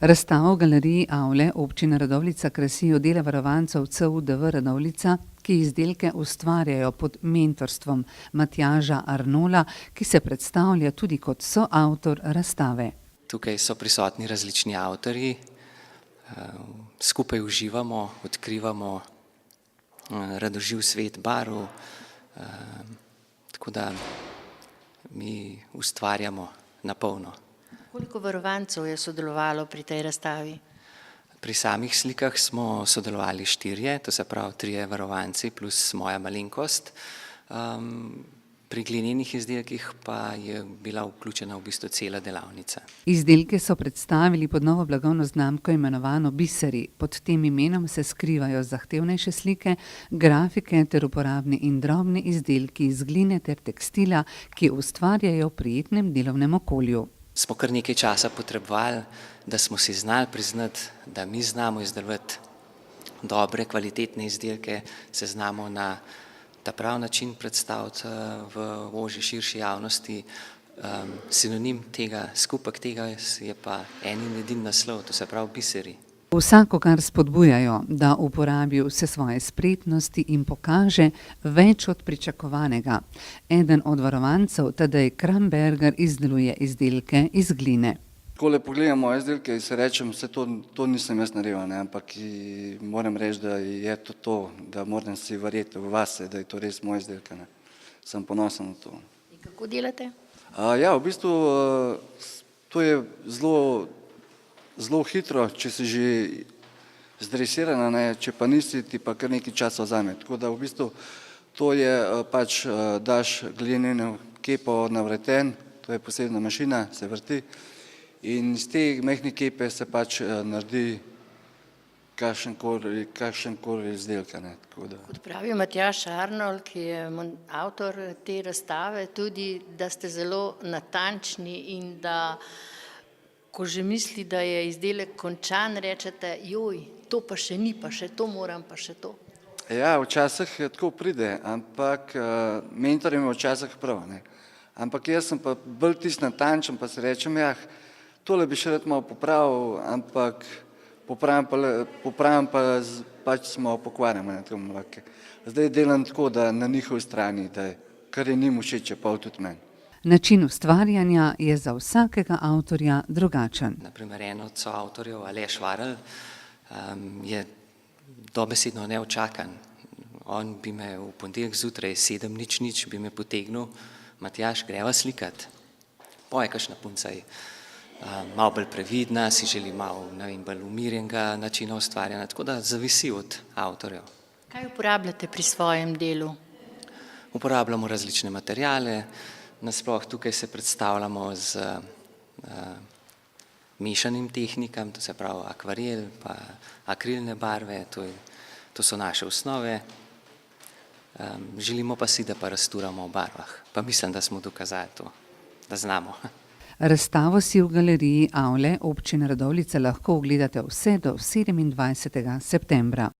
Razstavo v galeriji Avle občine Radovljica krasijo dela varovancev CUDV Radovljica, ki izdelke ustvarjajo pod mentorstvom Matjaža Arnola, ki se predstavlja tudi kot soavtor razstave. Tukaj so prisotni različni avtorji, skupaj uživamo, odkrivamo radoživ svet barv, tako da mi ustvarjamo na polno. Koliko varovancev je sodelovalo pri tej razstavi? Pri samih slikah smo sodelovali 4, to se pravi 3 varovanci plus moja malenkost. Pri glinenih izdelkih pa je bila vključena v bistvu cela delavnica. Izdelke so predstavili pod novo blagovno znamko imenovano Biseri. Pod tem imenom se skrivajo zahtevnejše slike, grafike ter uporabni in drobni izdelki iz gline ter tekstila, ki ustvarjajo v prijetnem delovnem okolju. Smo kar nekaj časa potrebovali, da smo si znali priznati, da mi znamo izdelovati dobre, kvalitetne izdelke, se znamo na ta prav način predstaviti v ožji, širši javnosti. Sinonim tega, skupek tega je pa en in edini naslov, to se pravi Biseri. Vsakogar spodbujajo, da uporabi vse svoje spretnosti in pokaže več od pričakovanega. Eden od varovancev, Tadej Kramberger, izdeluje izdelke iz gline. Takole pogledam moje izdelke in se rečem, vse to nisem jaz naredil, ampak moram reči, da je to, da moram si verjeti v vase, da je to res moje izdelke. Sem ponosen na to. In kako delate? Ja, v bistvu to je zelo hitro, če si že zdresiran, če pa nisi, ti pa kar nekaj časa vzame. Tako da v bistvu to je pač daš glineno kepo na vreten, to je posebna mašina, se vrti. In iz te mehne kepe se pač naredi kakšenkoli izdelka. Kot pravi Matjaž Arnol, ki je avtor te razstave, tudi, da ste zelo natančni in da, ko že misli, da je izdelek končan, rečete, joj, to pa še ni, pa še to moram, pa še to. Ja, včasih tako pride, ampak mentor ima včasih prav. Ampak jaz sem pa bolj tisti natančen, pa se rečem, ja, tole bi še rad malo popravil, ampak popravim pa pač smo pokvarjamo. Zdaj delam tako, da na njihovi strani, da kar je njim všeč, je pa tudi meni. Način ustvarjanja je za vsakega avtorja drugačen. Naprimer, en od soavtorjev, Aleš Varl, je dobesedno neočakan. On bi me v ponedeljek zjutraj 7:00 bi me potegnil, Matjaž, greva slikat. Poje kakšna punca je malo bolj previdna, si želi malo bolj umirjenega načina ustvarjanja, tako da zavisi od avtorjev. Kaj uporabljate pri svojem delu? Uporabljamo različne materiale, nasploh tukaj se predstavljamo z mešanim tehnikam, to se pravi akvarel, pa akrilne barve, to so naše osnove. Želimo pa si, da pa rasturamo v barvah, pa mislim, da smo dokazali to, da znamo. Razstavo si v galeriji Avle občine Radovljica lahko ogledate vse do 27. septembra.